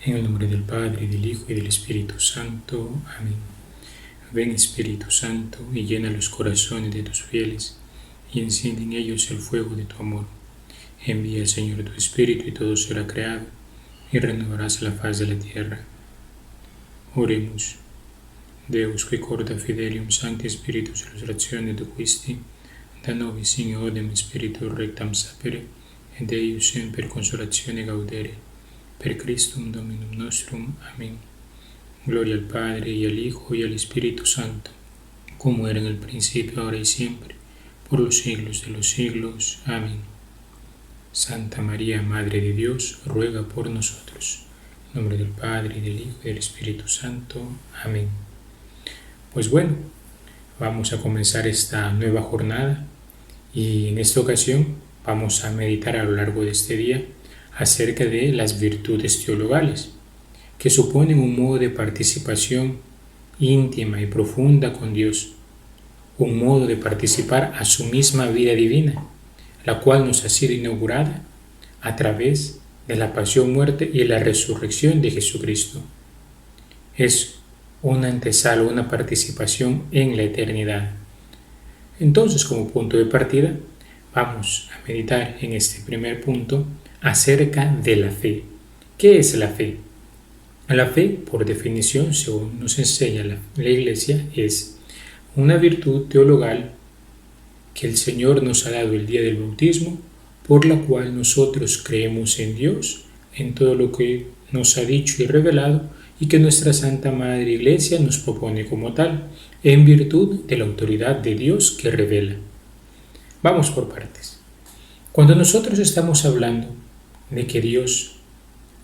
En el nombre del Padre, del Hijo y del Espíritu Santo. Amén. Ven Espíritu Santo y llena los corazones de tus fieles y enciende en ellos el fuego de tu amor. Envía, Señor, tu Espíritu y todo será creado y renovarás la faz de la tierra. Oremos. Deus qui corda fidelium sancti Spiritus resurrectione doquisti, da nobis in odem Spiritu rectam sapere, et Deus semper consolatione gaudere. Per Christum Dominum nostrum. Amén. Gloria al Padre, y al Hijo, y al Espíritu Santo, como era en el principio, ahora y siempre, por los siglos de los siglos. Amén. Santa María, Madre de Dios, ruega por nosotros. En nombre del Padre, y del Hijo, y del Espíritu Santo. Amén. Pues bueno, vamos a comenzar esta nueva jornada y en esta ocasión vamos a meditar a lo largo de este día acerca de las virtudes teologales, que suponen un modo de participación íntima y profunda con Dios, un modo de participar a su misma vida divina, la cual nos ha sido inaugurada a través de la pasión, muerte y la resurrección de Jesucristo. Es una antesala, una participación en la eternidad. Entonces, como punto de partida, vamos a meditar en este primer punto acerca de la fe. ¿Qué es la fe? La fe, por definición, según nos enseña la Iglesia, es una virtud teologal que el Señor nos ha dado el día del bautismo, por la cual nosotros creemos en Dios, en todo lo que nos ha dicho y revelado, y que nuestra Santa Madre Iglesia nos propone como tal, en virtud de la autoridad de Dios que revela. Vamos por partes. Cuando nosotros estamos hablando de que Dios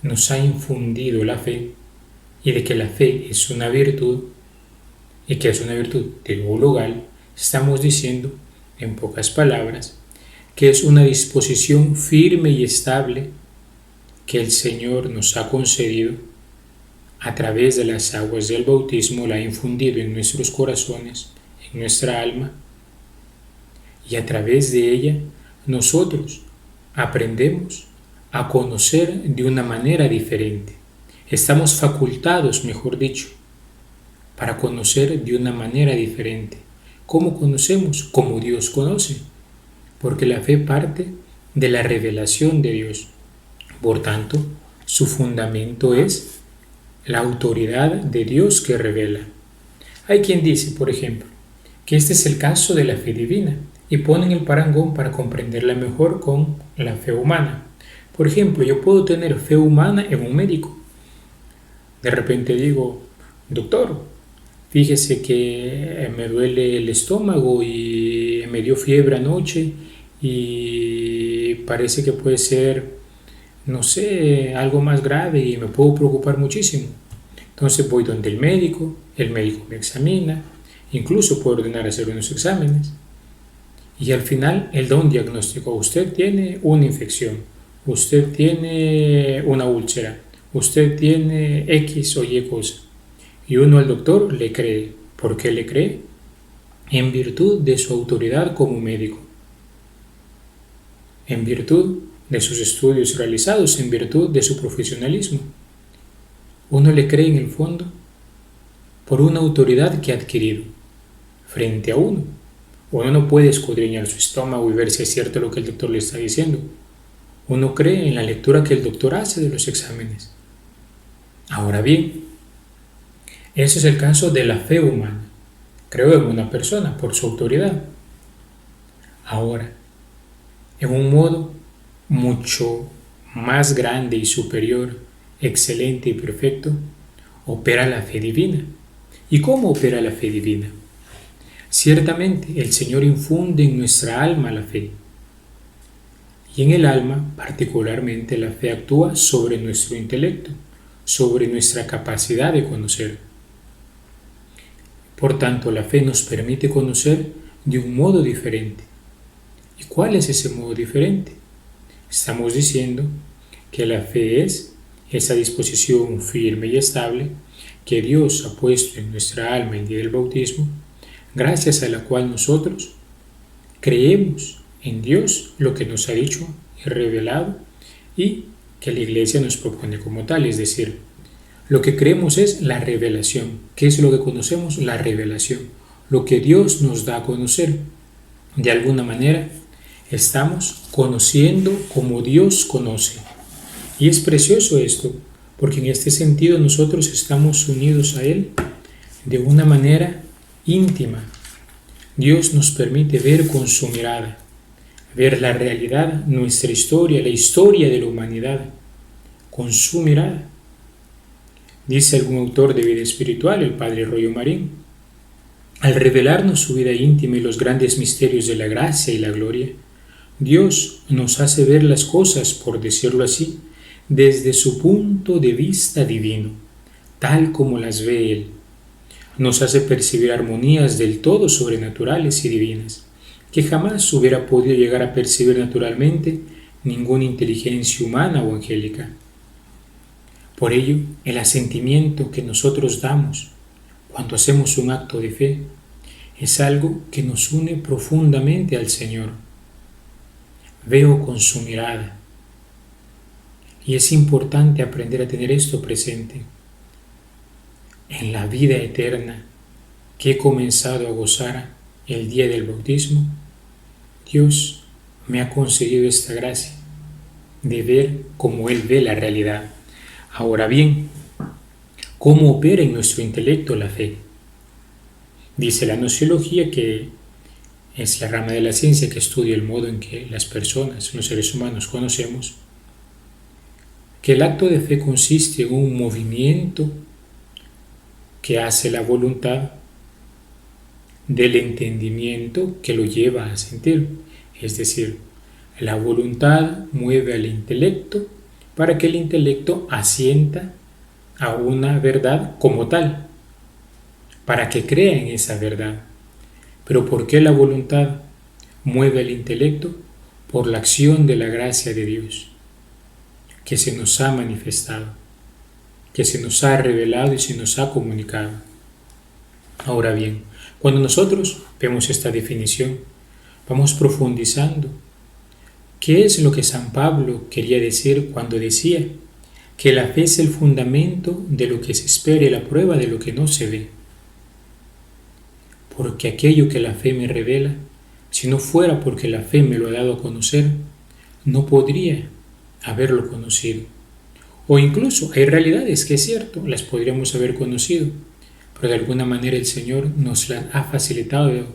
nos ha infundido la fe y de que la fe es una virtud y que es una virtud teologal, estamos diciendo, en pocas palabras, que es una disposición firme y estable que el Señor nos ha concedido a través de las aguas del bautismo, la ha infundido en nuestros corazones, en nuestra alma, y a través de ella nosotros aprendemos a conocer de una manera diferente. Estamos facultados, mejor dicho, para conocer de una manera diferente. ¿Cómo conocemos? Como Dios conoce, porque la fe parte de la revelación de Dios. Por tanto, su fundamento es la autoridad de Dios que revela. Hay quien dice, por ejemplo, que este es el caso de la fe divina y ponen el parangón para comprenderla mejor con la fe humana. Por ejemplo, yo puedo tener fe humana en un médico. De repente digo, doctor, fíjese que me duele el estómago y me dio fiebre anoche y parece que puede ser, no sé, algo más grave y me puedo preocupar muchísimo. Entonces voy donde el médico me examina, incluso puedo ordenar hacer unos exámenes y al final él da un diagnóstico. Usted tiene una infección, usted tiene una úlcera, usted tiene X o Y cosa. Y uno al doctor le cree. ¿Por qué le cree? En virtud de su autoridad como médico, en virtud de sus estudios realizados, en virtud de su profesionalismo. Uno le cree en el fondo por una autoridad que ha adquirido frente a uno. Uno no puede escudriñar su estómago y ver si es cierto lo que el doctor le está diciendo. Uno cree en la lectura que el doctor hace de los exámenes. Ahora bien, ese es el caso de la fe humana. Creo en una persona por su autoridad. Ahora, en un modo mucho más grande y superior, excelente y perfecto, opera la fe divina. ¿Y cómo opera la fe divina? Ciertamente, el Señor infunde en nuestra alma la fe. Y en el alma, particularmente, la fe actúa sobre nuestro intelecto, sobre nuestra capacidad de conocer. Por tanto, la fe nos permite conocer de un modo diferente. ¿Y cuál es ese modo diferente? Estamos diciendo que la fe es esa disposición firme y estable que Dios ha puesto en nuestra alma el día del bautismo, gracias a la cual nosotros creemos en Dios lo que nos ha dicho y revelado y que la Iglesia nos propone como tal, es decir, Lo que creemos es la revelación. ¿Qué es lo que conocemos? La revelación. Lo que Dios nos da a conocer. De alguna manera, estamos conociendo como Dios conoce. Y es precioso esto, porque en este sentido nosotros estamos unidos a Él de una manera íntima. Dios nos permite ver con su mirada, ver la realidad, nuestra historia, la historia de la humanidad, con su mirada. Dice algún autor de vida espiritual, el padre Rollo Marín, al revelarnos su vida íntima y los grandes misterios de la gracia y la gloria, Dios nos hace ver las cosas, por decirlo así, desde su punto de vista divino, tal como las ve Él. Nos hace percibir armonías del todo sobrenaturales y divinas, que jamás hubiera podido llegar a percibir naturalmente ninguna inteligencia humana o angélica. Por ello, el asentimiento que nosotros damos cuando hacemos un acto de fe es algo que nos une profundamente al Señor. Veo con su mirada. Y es importante aprender a tener esto presente. En la vida eterna que he comenzado a gozar el día del bautismo, Dios me ha concedido esta gracia de ver como Él ve la realidad. Ahora bien, ¿cómo opera en nuestro intelecto la fe? Dice la gnoseología, que es la rama de la ciencia que estudia el modo en que las personas, los seres humanos, conocemos, que el acto de fe consiste en un movimiento que hace la voluntad del entendimiento que lo lleva a sentir. Es decir, la voluntad mueve al intelecto para que el intelecto asienta a una verdad como tal, para que crea en esa verdad. Pero ¿por qué la voluntad mueve al intelecto? Por la acción de la gracia de Dios, que se nos ha manifestado, que se nos ha revelado y se nos ha comunicado. Ahora bien, cuando nosotros vemos esta definición, vamos profundizando. ¿Qué es lo que San Pablo quería decir cuando decía que la fe es el fundamento de lo que se espera y la prueba de lo que no se ve? Porque aquello que la fe me revela, si no fuera porque la fe me lo ha dado a conocer, no podría haberlo conocido. O incluso hay realidades que es cierto, las podríamos haber conocido, pero de alguna manera el Señor nos las ha facilitado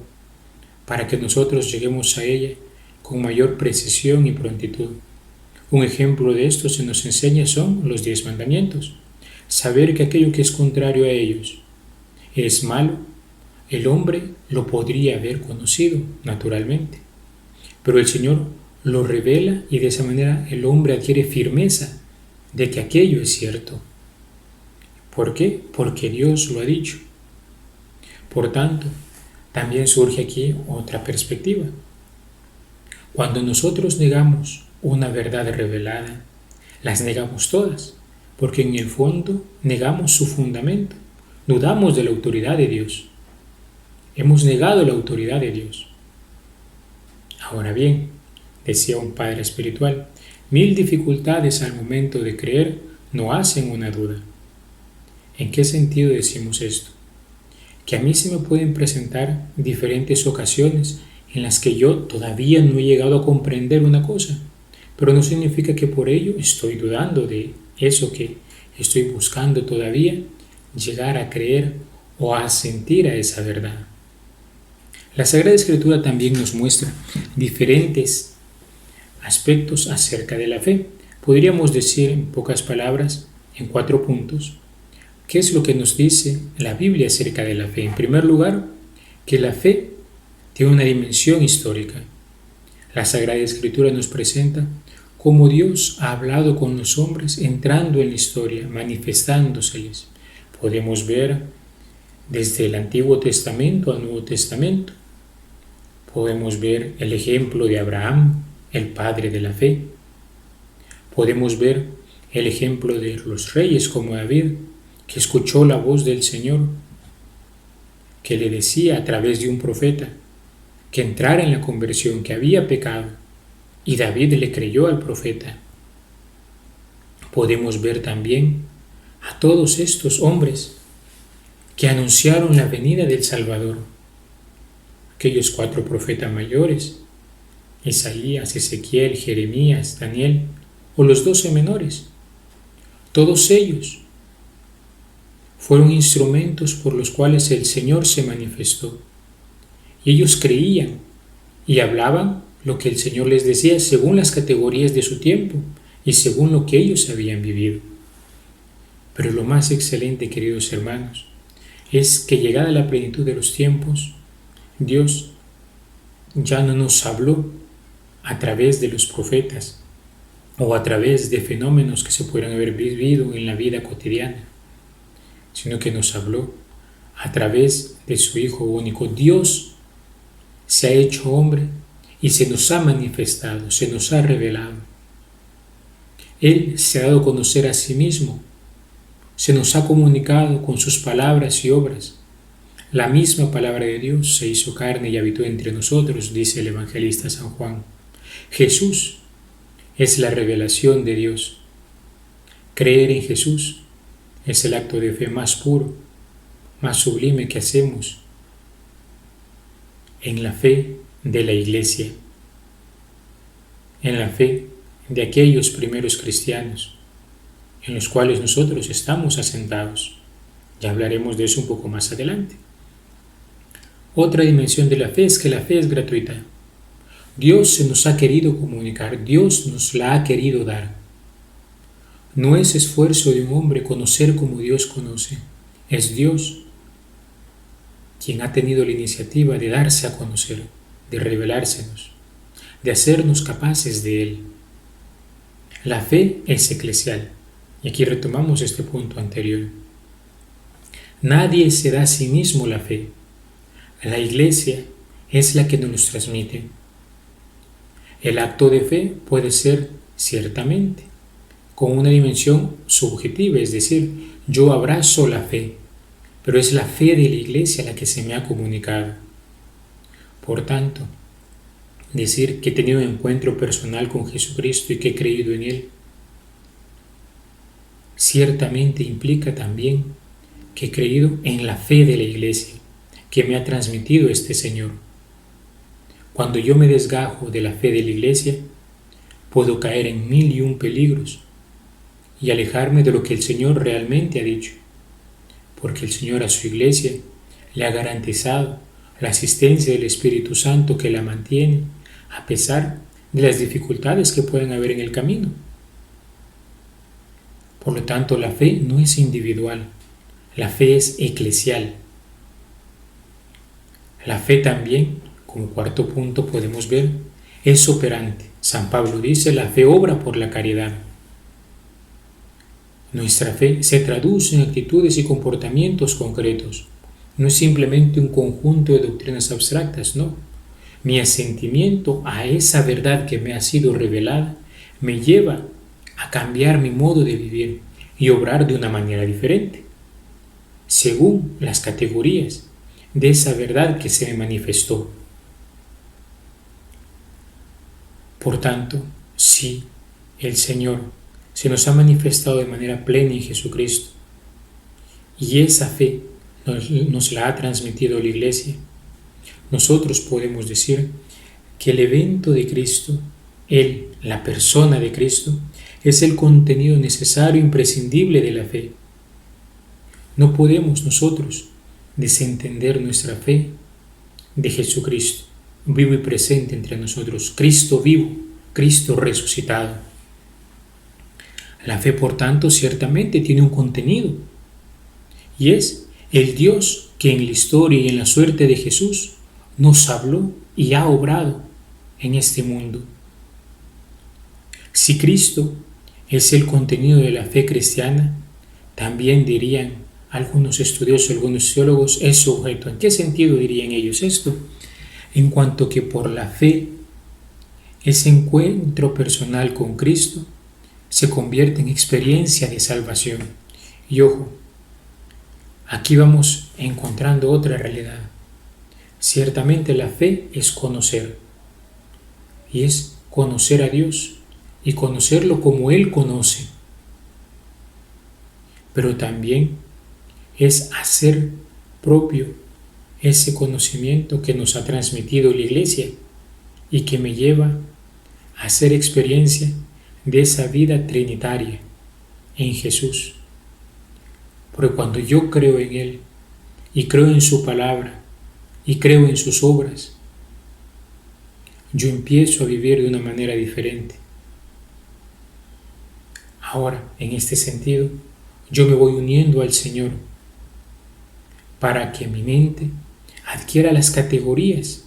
para que nosotros lleguemos a ella con mayor precisión y prontitud. Un ejemplo de esto se nos enseña son los 10 mandamientos. Saber que aquello que es contrario a ellos es malo, el hombre lo podría haber conocido naturalmente, pero el Señor lo revela y de esa manera el hombre adquiere firmeza de que aquello es cierto. ¿Por qué? Porque Dios lo ha dicho. Por tanto, también surge aquí otra perspectiva. Cuando nosotros negamos una verdad revelada, las negamos todas, porque en el fondo negamos su fundamento, dudamos de la autoridad de Dios. Hemos negado la autoridad de Dios. Ahora bien, decía un padre espiritual, 1000 dificultades al momento de creer no hacen una duda. ¿En qué sentido decimos esto? Que a mí se me pueden presentar diferentes ocasiones en las que yo todavía no he llegado a comprender una cosa, pero no significa que por ello estoy dudando de eso que estoy buscando todavía, llegar a creer o a sentir a esa verdad. La Sagrada Escritura también nos muestra diferentes aspectos acerca de la fe. Podríamos decir en pocas palabras, en 4 puntos, ¿qué es lo que nos dice la Biblia acerca de la fe? En primer lugar, que la fe tiene una dimensión histórica. La Sagrada Escritura nos presenta cómo Dios ha hablado con los hombres entrando en la historia, manifestándoseles. Podemos ver desde el Antiguo Testamento al Nuevo Testamento. Podemos ver el ejemplo de Abraham, el padre de la fe. Podemos ver el ejemplo de los reyes como David, que escuchó la voz del Señor, que le decía a través de un profeta que entrara en la conversión, que había pecado, y David le creyó al profeta. Podemos ver también a todos estos hombres que anunciaron la venida del Salvador, aquellos 4 profetas mayores, Isaías, Ezequiel, Jeremías, Daniel, o los 12 menores. Todos ellos fueron instrumentos por los cuales el Señor se manifestó. Y ellos creían y hablaban lo que el Señor les decía según las categorías de su tiempo y según lo que ellos habían vivido. Pero lo más excelente, queridos hermanos, es que llegada la plenitud de los tiempos, Dios ya no nos habló a través de los profetas o a través de fenómenos que se pudieran haber vivido en la vida cotidiana, sino que nos habló a través de su Hijo único. Dios se ha hecho hombre y se nos ha manifestado, se nos ha revelado. Él se ha dado a conocer a sí mismo, se nos ha comunicado con sus palabras y obras. La misma palabra de Dios se hizo carne y habitó entre nosotros, dice el evangelista San Juan. Jesús es la revelación de Dios. Creer en Jesús es el acto de fe más puro, más sublime que hacemos en la fe de la Iglesia, en la fe de aquellos primeros cristianos en los cuales nosotros estamos asentados. Ya hablaremos de eso un poco más adelante. Otra dimensión de la fe es que la fe es gratuita. Dios se nos ha querido comunicar, Dios nos la ha querido dar. No es esfuerzo de un hombre conocer como Dios conoce, es Dios quien ha tenido la iniciativa de darse a conocer, de revelársenos, de hacernos capaces de Él. La fe es eclesial, y aquí retomamos este punto anterior. Nadie se da a sí mismo la fe. La Iglesia es la que nos transmite. El acto de fe puede ser ciertamente con una dimensión subjetiva, es decir, yo abrazo la fe, pero es la fe de la Iglesia la que se me ha comunicado. Por tanto, decir que he tenido un encuentro personal con Jesucristo y que he creído en Él, ciertamente implica también que he creído en la fe de la Iglesia que me ha transmitido este Señor. Cuando yo me desgajo de la fe de la Iglesia, puedo caer en 1001 peligros y alejarme de lo que el Señor realmente ha dicho, porque el Señor a su Iglesia le ha garantizado la asistencia del Espíritu Santo que la mantiene a pesar de las dificultades que pueden haber en el camino. Por lo tanto, la fe no es individual, la fe es eclesial. La fe también, como cuarto punto podemos ver, es operante. San Pablo dice, la fe obra por la caridad. Nuestra fe se traduce en actitudes y comportamientos concretos. No es simplemente un conjunto de doctrinas abstractas, no. Mi asentimiento a esa verdad que me ha sido revelada me lleva a cambiar mi modo de vivir y obrar de una manera diferente, según las categorías de esa verdad que se me manifestó. Por tanto, si el Señor se nos ha manifestado de manera plena en Jesucristo y esa fe nos la ha transmitido la Iglesia, nosotros podemos decir que el evento de Cristo, Él, la persona de Cristo, es el contenido necesario e imprescindible de la fe. No podemos nosotros desentender nuestra fe de Jesucristo, vivo y presente entre nosotros, Cristo vivo, Cristo resucitado. La fe, por tanto, ciertamente tiene un contenido, y es el Dios que en la historia y en la suerte de Jesús nos habló y ha obrado en este mundo. Si Cristo es el contenido de la fe cristiana, también dirían algunos estudiosos, algunos teólogos, es su objeto. ¿En qué sentido dirían ellos esto? En cuanto que por la fe, ese encuentro personal con Cristo se convierte en experiencia de salvación. Y ojo, aquí vamos encontrando otra realidad. Ciertamente la fe es conocer, y es conocer a Dios y conocerlo como Él conoce. pero también es hacer propio ese conocimiento que nos ha transmitido la Iglesia y que me lleva a hacer experiencia de esa vida trinitaria en Jesús. Porque cuando yo creo en Él y creo en su palabra y creo en sus obras, yo empiezo a vivir de una manera diferente. Ahora, en este sentido, yo me voy uniendo al Señor para que mi mente adquiera las categorías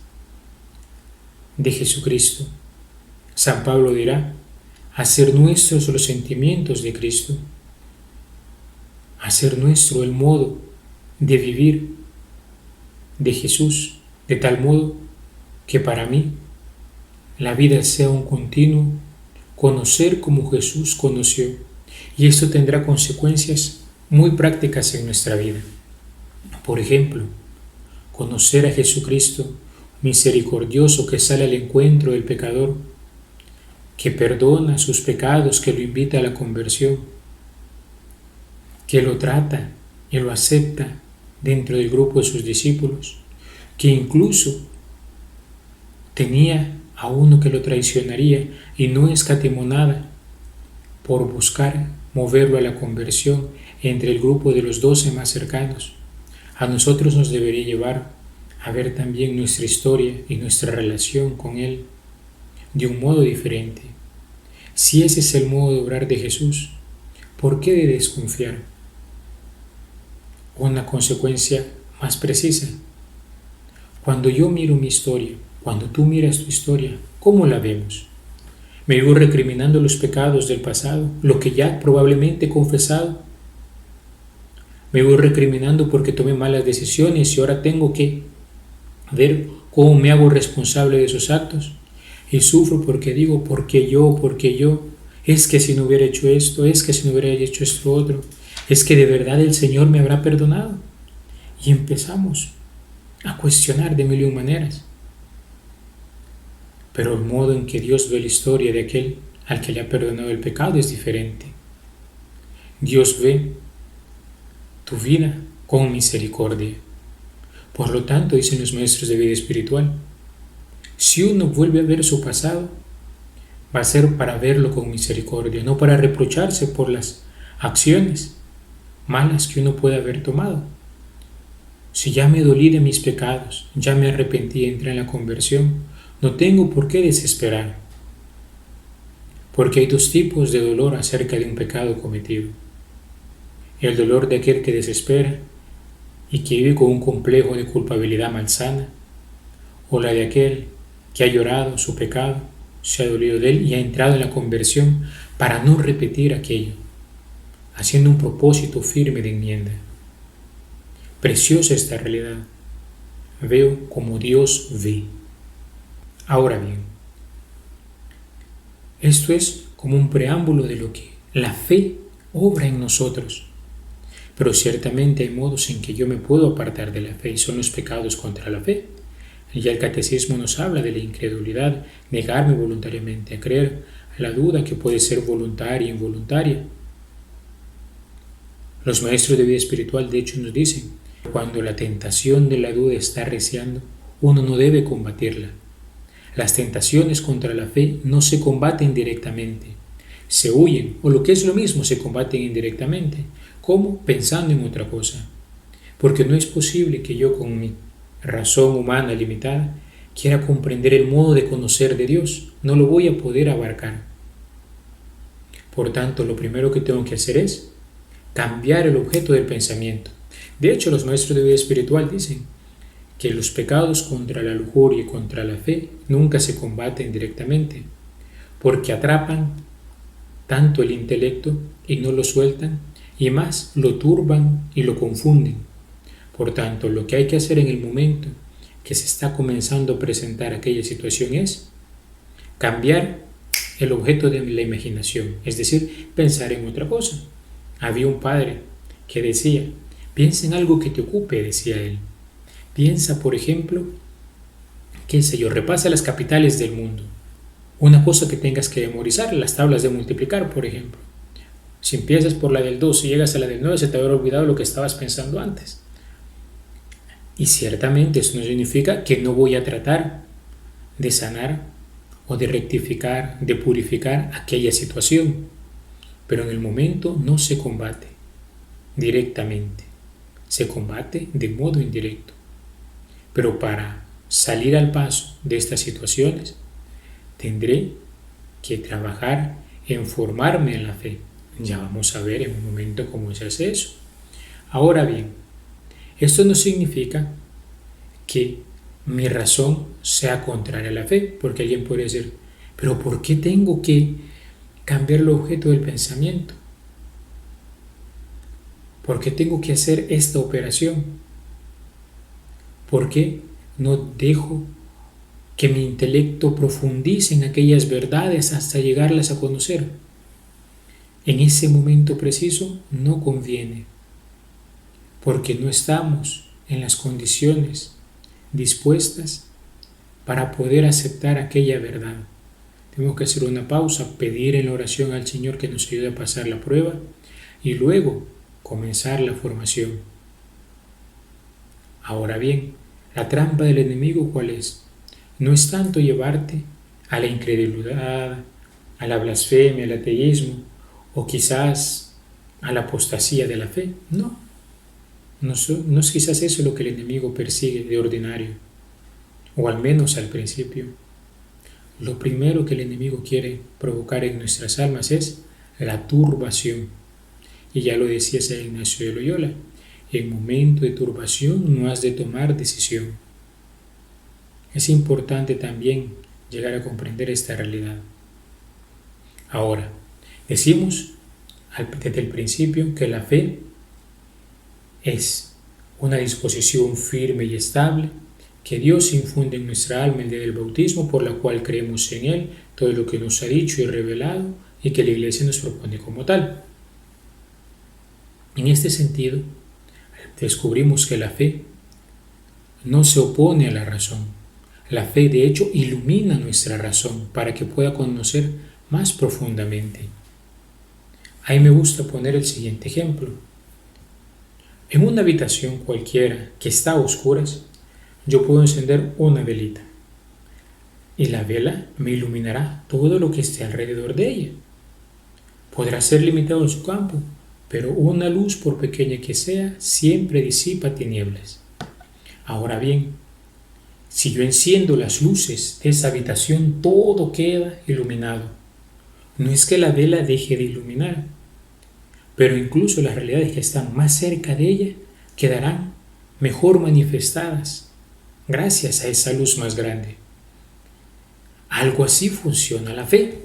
de Jesucristo. San Pablo dirá, hacer nuestros los sentimientos de Cristo, hacer nuestro el modo de vivir de Jesús, de tal modo que para mí la vida sea un continuo conocer como Jesús conoció, y esto tendrá consecuencias muy prácticas en nuestra vida. Por ejemplo, conocer a Jesucristo misericordioso que sale al encuentro del pecador, que perdona sus pecados, que lo invita a la conversión, que lo trata y lo acepta dentro del grupo de sus discípulos, que incluso tenía a uno que lo traicionaría y no escatimó nada por buscar moverlo a la conversión entre el grupo de los 12 más cercanos. A nosotros nos debería llevar a ver también nuestra historia y nuestra relación con Él de un modo diferente. Si ese es el modo de obrar de Jesús, ¿por qué de desconfiar? Una consecuencia más precisa. Cuando yo miro mi historia, cuando tú miras tu historia, ¿cómo la vemos? ¿Me vivo recriminando los pecados del pasado, lo que ya probablemente he confesado? ¿Me voy recriminando porque tomé malas decisiones y ahora tengo que ver cómo me hago responsable de esos actos? Y sufro porque digo, ¿por qué yo? Es que si no hubiera hecho esto, es que si no hubiera hecho esto otro, es que de verdad el Señor me habrá perdonado. Y empezamos a cuestionar de mil y un maneras. Pero el modo en que Dios ve la historia de aquel al que le ha perdonado el pecado es diferente. Dios ve tu vida con misericordia. Por lo tanto, dicen los maestros de vida espiritual, si uno vuelve a ver su pasado, va a ser para verlo con misericordia, no para reprocharse por las acciones malas que uno puede haber tomado. Si ya me dolí de mis pecados, ya me arrepentí y entré en la conversión, no tengo por qué desesperar, porque hay dos tipos de dolor acerca de un pecado cometido. El dolor de aquel que desespera y que vive con un complejo de culpabilidad malsana, o la de aquel que ha llorado su pecado, se ha dolido de él y ha entrado en la conversión para no repetir aquello, haciendo un propósito firme de enmienda. Preciosa esta realidad. Veo como Dios ve. Ahora bien, esto es como un preámbulo de lo que la fe obra en nosotros. Pero ciertamente hay modos en que yo me puedo apartar de la fe y son los pecados contra la fe. Ya el catecismo nos habla de la incredulidad, negarme voluntariamente a creer, la duda que puede ser voluntaria e involuntaria. Los maestros de vida espiritual de hecho nos dicen, cuando la tentación de la duda está arreciando, uno no debe combatirla. Las tentaciones contra la fe no se combaten directamente, se huyen, o lo que es lo mismo, se combaten indirectamente. ¿Cómo? Pensando en otra cosa. Porque no es posible que yo con mi razón humana limitada quiera comprender el modo de conocer de Dios. No lo voy a poder abarcar. Por tanto, lo primero que tengo que hacer es cambiar el objeto del pensamiento. De hecho, los maestros de vida espiritual dicen que los pecados contra la lujuria y contra la fe nunca se combaten directamente, porque atrapan tanto el intelecto y no lo sueltan, y más lo turban y lo confunden. Por tanto, lo que hay que hacer en el momento que se está comenzando a presentar aquella situación es cambiar el objeto de la imaginación, es decir, pensar en otra cosa. Había un padre que decía, piensa en algo que te ocupe, decía él. Piensa, por ejemplo, qué sé yo, repasa las capitales del mundo. Una cosa que tengas que memorizar, las tablas de multiplicar, por ejemplo. Si empiezas por la del 2 y llegas a la del 9, se te habrá olvidado lo que estabas pensando antes. Y ciertamente eso no significa que no voy a tratar de sanar o de rectificar, de purificar aquella situación. Pero en el momento no se combate directamente, se combate de modo indirecto. Pero para salir al paso de estas situaciones, tendré que trabajar en formarme en la fe. Ya vamos a ver en un momento cómo se hace eso. Ahora bien, esto no significa que mi razón sea contraria a la fe, porque alguien puede decir, pero ¿por qué tengo que cambiar el objeto del pensamiento? ¿Por qué tengo que hacer esta operación? ¿Por qué no dejo que mi intelecto profundice en aquellas verdades hasta llegarlas a conocer? En ese momento preciso no conviene, porque no estamos en las condiciones dispuestas para poder aceptar aquella verdad. Tenemos que hacer una pausa, pedir en la oración al Señor que nos ayude a pasar la prueba y luego comenzar la formación. Ahora bien, la trampa del enemigo, ¿cuál es? No es tanto llevarte a la incredulidad, a la blasfemia, al ateísmo o quizás a la apostasía de la fe. No es quizás eso lo que el enemigo persigue de ordinario, o al menos al principio. Lo primero que el enemigo quiere provocar en nuestras almas es la turbación. Y ya lo decía San Ignacio de Loyola, en momento de turbación no has de tomar decisión. Es importante también llegar a comprender esta realidad. Ahora, decimos desde el principio que la fe es una disposición firme y estable que Dios infunde en nuestra alma el día del bautismo, por la cual creemos en Él, todo lo que nos ha dicho y revelado, y que la Iglesia nos propone como tal. En este sentido, descubrimos que la fe no se opone a la razón. La fe, de hecho, ilumina nuestra razón para que pueda conocer más profundamente. Ahí me gusta poner el siguiente ejemplo. En una habitación cualquiera que está a oscuras, yo puedo encender una velita y la vela me iluminará todo lo que esté alrededor de ella. Podrá ser limitado en su campo, pero una luz, por pequeña que sea, siempre disipa tinieblas. Ahora bien, si yo enciendo las luces de esa habitación, todo queda iluminado. No es que la vela deje de iluminar, pero incluso las realidades que están más cerca de ella quedarán mejor manifestadas gracias a esa luz más grande. Algo así funciona la fe.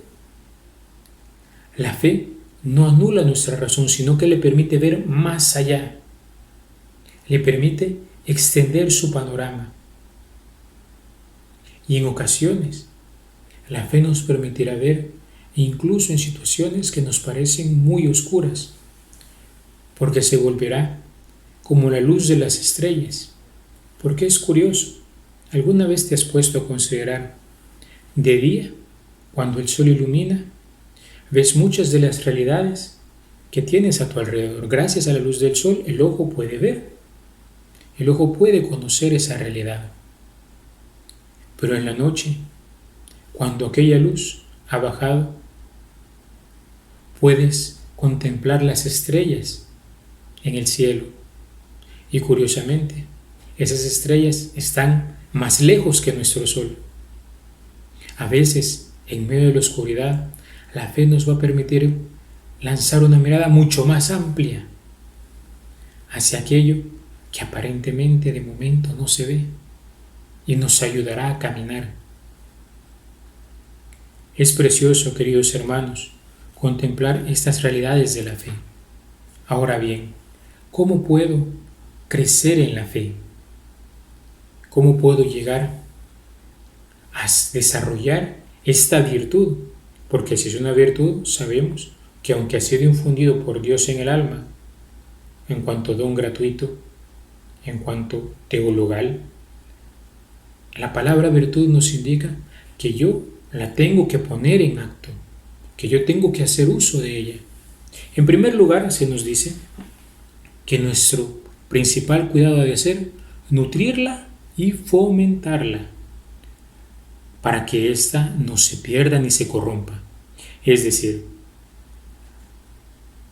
La fe no anula nuestra razón, sino que le permite ver más allá. Le permite extender su panorama. Y en ocasiones, la fe nos permitirá ver incluso en situaciones que nos parecen muy oscuras, porque se volverá como la luz de las estrellas. Porque es curioso, ¿alguna vez te has puesto a considerar de día, cuando el sol ilumina, ves muchas de las realidades que tienes a tu alrededor? Gracias a la luz del sol, el ojo puede ver, el ojo puede conocer esa realidad. Pero en la noche, cuando aquella luz ha bajado, puedes contemplar las estrellas en el cielo. Y curiosamente, esas estrellas están más lejos que nuestro sol. A veces, en medio de la oscuridad, la fe nos va a permitir lanzar una mirada mucho más amplia hacia aquello que aparentemente de momento no se ve y nos ayudará a caminar. Es precioso, queridos hermanos, contemplar estas realidades de la fe. Ahora bien, ¿cómo puedo crecer en la fe? ¿Cómo puedo llegar a desarrollar esta virtud? Porque si es una virtud, sabemos que aunque ha sido infundido por Dios en el alma, en cuanto don gratuito, en cuanto teologal, la palabra virtud nos indica que yo la tengo que poner en acto, que yo tengo que hacer uso de ella. En primer lugar, se nos dice que nuestro principal cuidado debe ser nutrirla y fomentarla para que ésta no se pierda ni se corrompa. Es decir,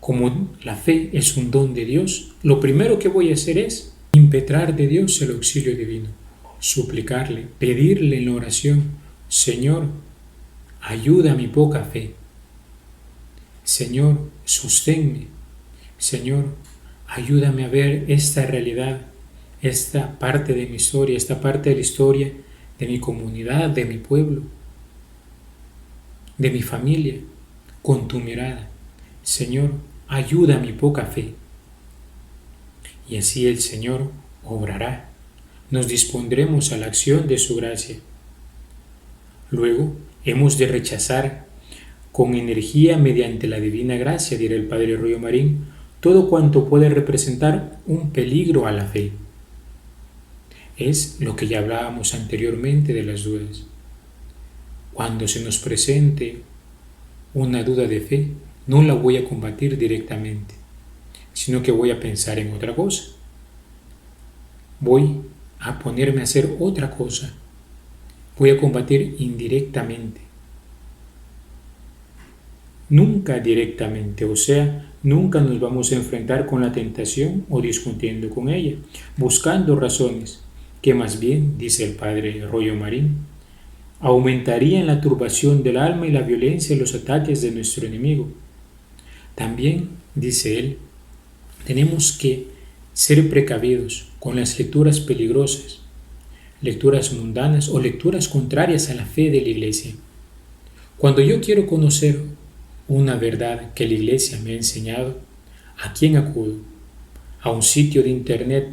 como la fe es un don de Dios, lo primero que voy a hacer es impetrar de Dios el auxilio divino, suplicarle, pedirle en la oración: Señor, ayuda a mi poca fe. Señor, sosténme. Señor, ayúdame a ver esta realidad, esta parte de mi historia, esta parte de la historia de mi comunidad, de mi pueblo, de mi familia, con tu mirada. Señor, ayuda a mi poca fe. Y así el Señor obrará. Nos dispondremos a la acción de su gracia. Luego, hemos de rechazar con energía mediante la divina gracia, dirá el Padre Royo Marín, todo cuanto puede representar un peligro a la fe. Es lo que ya hablábamos anteriormente de las dudas. Cuando se nos presente una duda de fe, no la voy a combatir directamente, sino que voy a pensar en otra cosa. Voy a ponerme a hacer otra cosa. Voy a combatir indirectamente. Nunca directamente, o sea, nunca nos vamos a enfrentar con la tentación o discutiendo con ella, buscando razones que más bien, dice el Padre Royo Marín, aumentarían la turbación del alma y la violencia de los ataques de nuestro enemigo. También, dice él, tenemos que ser precavidos con las lecturas peligrosas, lecturas mundanas o lecturas contrarias a la fe de la Iglesia. Cuando yo quiero conocer una verdad que la Iglesia me ha enseñado, ¿a quién acudo? ¿A un sitio de internet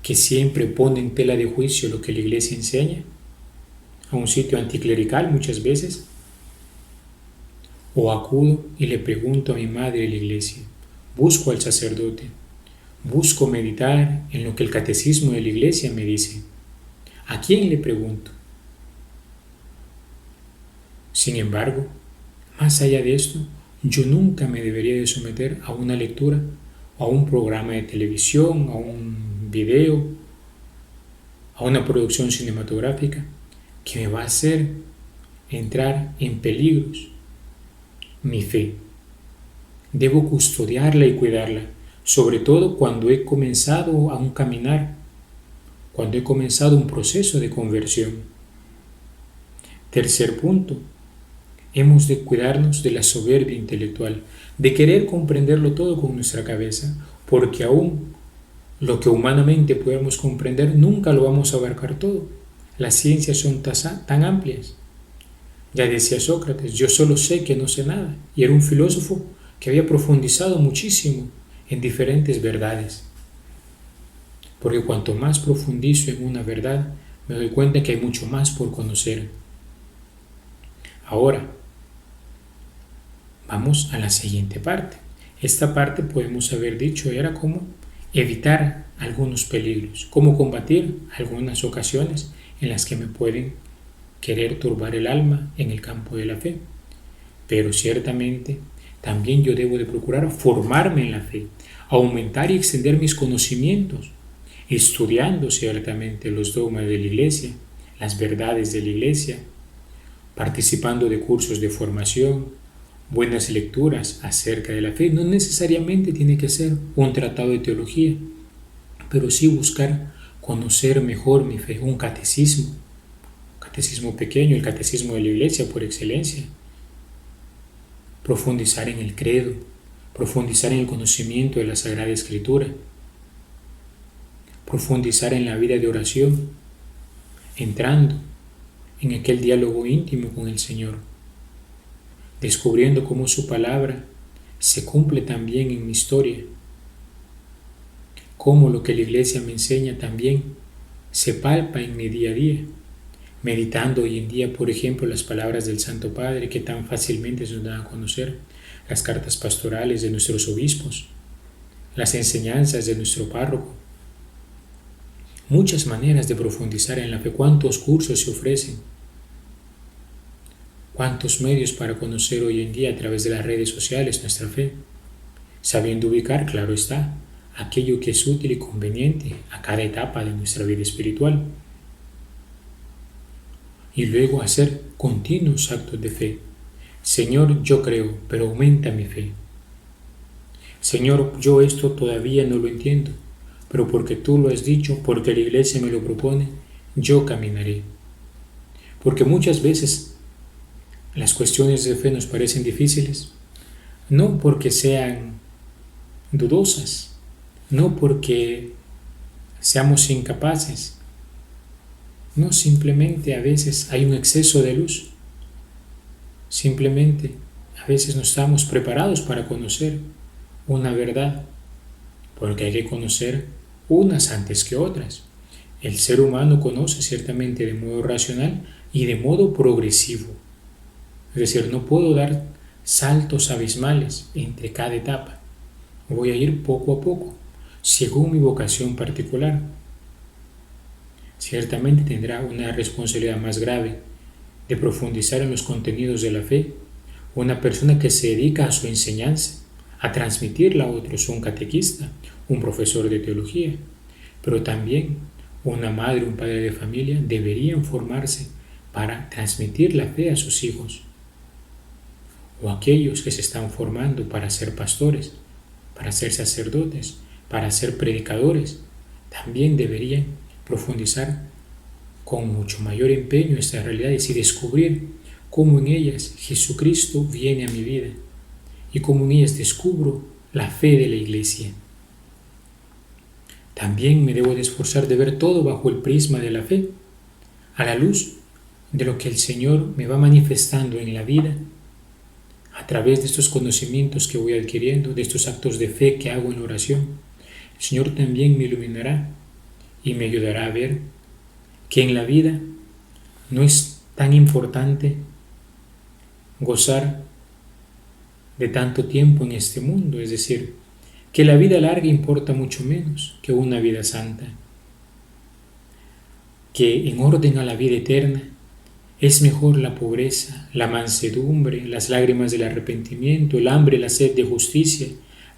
que siempre pone en tela de juicio lo que la Iglesia enseña? ¿A un sitio anticlerical muchas veces? ¿O acudo y le pregunto a mi madre de la Iglesia? Busco al sacerdote, busco meditar en lo que el catecismo de la Iglesia me dice. ¿A quién le pregunto? Sin embargo, más allá de esto, yo nunca me debería de someter a una lectura, a un programa de televisión, a un video, a una producción cinematográfica que me va a hacer entrar en peligros mi fe. Debo custodiarla y cuidarla, sobre todo cuando he comenzado a un caminar, cuando he comenzado un proceso de conversión. Tercer punto, hemos de cuidarnos de la soberbia intelectual, de querer comprenderlo todo con nuestra cabeza, porque aún lo que humanamente podemos comprender nunca lo vamos a abarcar todo. Las ciencias son tan amplias. Ya decía Sócrates, yo solo sé que no sé nada, y era un filósofo que había profundizado muchísimo en diferentes verdades. Porque cuanto más profundizo en una verdad, me doy cuenta que hay mucho más por conocer. Ahora, vamos a la siguiente parte. Esta parte podemos haber dicho era cómo evitar algunos peligros, cómo combatir algunas ocasiones en las que me pueden querer turbar el alma en el campo de la fe. Pero ciertamente también yo debo de procurar formarme en la fe, aumentar y extender mis conocimientos, estudiando ciertamente los dogmas de la Iglesia, las verdades de la Iglesia, participando de cursos de formación, buenas lecturas acerca de la fe. No necesariamente tiene que ser un tratado de teología, pero sí buscar conocer mejor mi fe, un catecismo pequeño, el catecismo de la Iglesia por excelencia. Profundizar en el credo, profundizar en el conocimiento de la Sagrada Escritura, profundizar en la vida de oración, entrando en aquel diálogo íntimo con el Señor, descubriendo cómo su palabra se cumple también en mi historia, cómo lo que la Iglesia me enseña también se palpa en mi día a día, meditando hoy en día, por ejemplo, las palabras del Santo Padre que tan fácilmente se nos dan a conocer, las cartas pastorales de nuestros obispos, las enseñanzas de nuestro párroco. Muchas maneras de profundizar en la fe. ¿Cuántos cursos se ofrecen? ¿Cuántos medios para conocer hoy en día a través de las redes sociales nuestra fe? sabiendo ubicar, claro está, aquello que es útil y conveniente a cada etapa de nuestra vida espiritual. Y luego hacer continuos actos de fe. Señor, yo creo, pero aumenta mi fe. Señor, yo esto todavía no lo entiendo, pero porque tú lo has dicho, porque la Iglesia me lo propone, yo caminaré. Porque muchas veces las cuestiones de fe nos parecen difíciles, no porque sean dudosas, no porque seamos incapaces, no, simplemente a veces hay un exceso de luz, simplemente a veces no estamos preparados para conocer una verdad, porque hay que conocer unas antes que otras. El ser humano conoce ciertamente de modo racional y de modo progresivo. Es decir, no puedo dar saltos abismales entre cada etapa. Voy a ir poco a poco, según mi vocación particular. Ciertamente tendrá una responsabilidad más grave de profundizar en los contenidos de la fe una persona que se dedica a su enseñanza, a transmitirla a otros, un catequista, un profesor de teología, pero también una madre, un padre de familia deberían formarse para transmitir la fe a sus hijos, o aquellos que se están formando para ser pastores, para ser sacerdotes, para ser predicadores, también deberían profundizar con mucho mayor empeño estas realidades y descubrir cómo en ellas Jesucristo viene a mi vida y cómo en ellas descubro la fe de la Iglesia. También me debo de esforzar de ver todo bajo el prisma de la fe, a la luz de lo que el Señor me va manifestando en la vida, a través de estos conocimientos que voy adquiriendo, de estos actos de fe que hago en oración. El Señor también me iluminará y me ayudará a ver que en la vida no es tan importante gozar de tanto tiempo en este mundo, es decir, que la vida larga importa mucho menos que una vida santa, que en orden a la vida eterna es mejor la pobreza, la mansedumbre, las lágrimas del arrepentimiento, el hambre, la sed de justicia,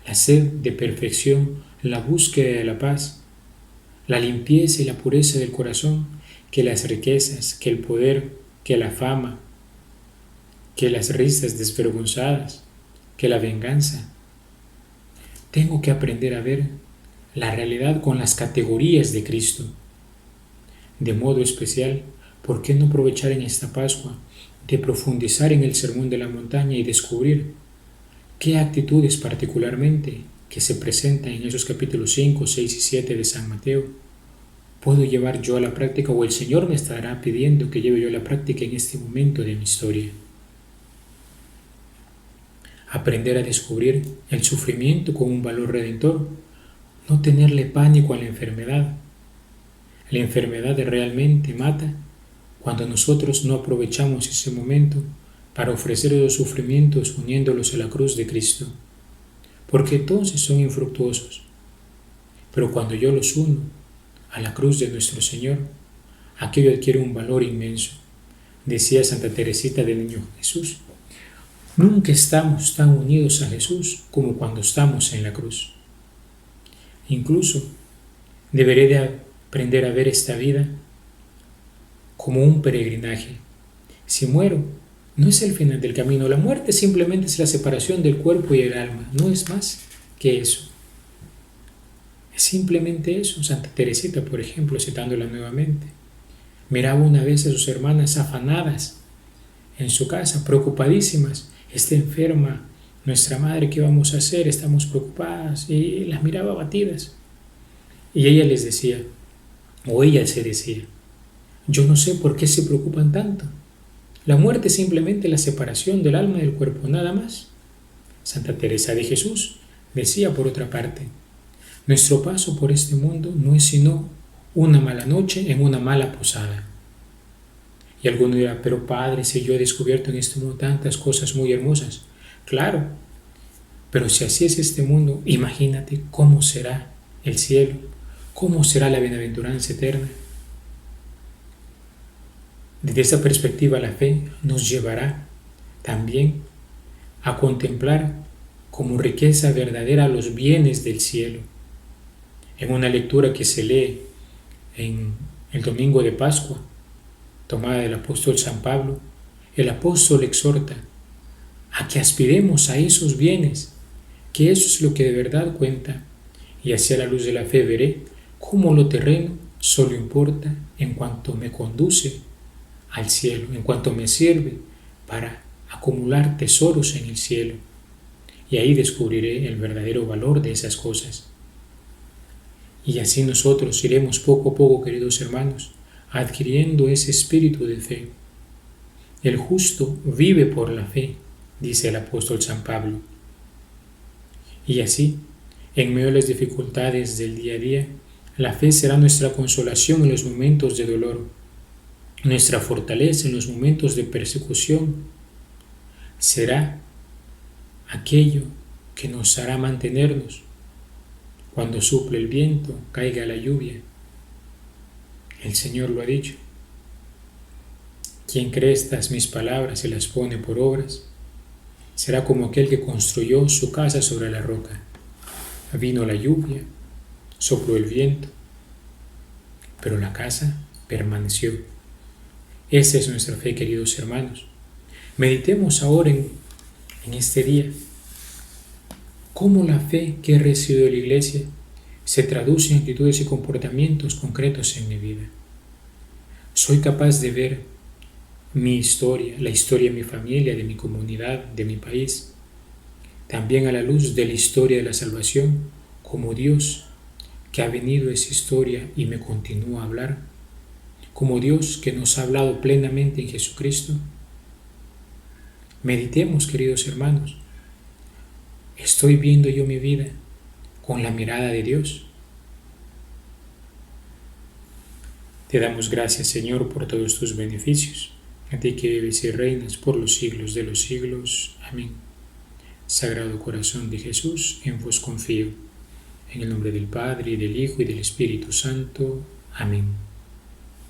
la sed de perfección, la búsqueda de la paz, la limpieza y la pureza del corazón, que las riquezas, que el poder, que la fama, que las risas desvergonzadas, que la venganza. Tengo que aprender a ver la realidad con las categorías de Cristo. De modo especial, ¿por qué no aprovechar en esta Pascua de profundizar en el Sermón de la Montaña y descubrir qué actitudes particularmente que se presentan en esos capítulos 5, 6 y 7 de San Mateo puedo llevar yo a la práctica, o el Señor me estará pidiendo que lleve yo a la práctica en este momento de mi historia? Aprender a descubrir el sufrimiento como un valor redentor, no tenerle pánico a la enfermedad. La enfermedad realmente mata cuando nosotros no aprovechamos ese momento para ofrecer los sufrimientos uniéndolos a la cruz de Cristo, porque entonces son infructuosos. Pero cuando yo los uno a la cruz de nuestro Señor, aquello adquiere un valor inmenso. Decía Santa Teresita del Niño Jesús: nunca estamos tan unidos a Jesús como cuando estamos en la cruz. Incluso deberé de aprender a ver esta vida como un peregrinaje. Si muero, no es el final del camino. La muerte simplemente es la separación del cuerpo y el alma. No es más que eso. Es simplemente eso. Santa Teresita, por ejemplo, citándola nuevamente, miraba una vez a sus hermanas afanadas en su casa, preocupadísimas. Está enferma nuestra madre, ¿qué vamos a hacer? Estamos preocupadas. Y las miraba abatidas. Y ella les decía, o ella se decía: yo no sé por qué se preocupan tanto. La muerte es simplemente la separación del alma del cuerpo, nada más. Santa Teresa de Jesús decía, por otra parte, nuestro paso por este mundo no es sino una mala noche en una mala posada. Y alguno dirá: pero Padre, si yo he descubierto en este mundo tantas cosas muy hermosas. Claro, pero si así es este mundo, imagínate cómo será el cielo, cómo será la bienaventuranza eterna. Desde esta perspectiva, la fe nos llevará también a contemplar como riqueza verdadera los bienes del cielo. En una lectura que se lee en el domingo de Pascua, tomada del apóstol San Pablo, el apóstol exhorta a que aspiremos a esos bienes, que eso es lo que de verdad cuenta, y así a la luz de la fe veré cómo lo terreno solo importa en cuanto me conduce al cielo, en cuanto me sirve para acumular tesoros en el cielo, y ahí descubriré el verdadero valor de esas cosas. Y así nosotros iremos poco a poco, queridos hermanos, adquiriendo ese espíritu de fe. El justo vive por la fe, dice el apóstol San Pablo. Y así, en medio de las dificultades del día a día, la fe será nuestra consolación en los momentos de dolor, nuestra fortaleza en los momentos de persecución. Será aquello que nos hará mantenernos cuando suple el viento, caiga la lluvia. El Señor lo ha dicho. Quien cree estas mis palabras y las pone por obras, será como aquel que construyó su casa sobre la roca. Vino la lluvia, sopló el viento, pero la casa permaneció. Esa es nuestra fe, queridos hermanos. Meditemos ahora en este día cómo la fe que he recibido de la Iglesia se traduce en actitudes y comportamientos concretos en mi vida. Soy capaz de ver mi historia, la historia de mi familia, de mi comunidad, de mi país, también a la luz de la historia de la salvación, como Dios que ha venido a esa historia y me continúa a hablar, como Dios que nos ha hablado plenamente en Jesucristo. Meditemos, queridos hermanos. ¿Estoy viendo yo mi vida con la mirada de Dios? Te damos gracias, Señor, por todos tus beneficios. A ti que vives y reinas por los siglos de los siglos. Amén. Sagrado Corazón de Jesús, en vos confío. En el nombre del Padre, y del Hijo, y del Espíritu Santo. Amén.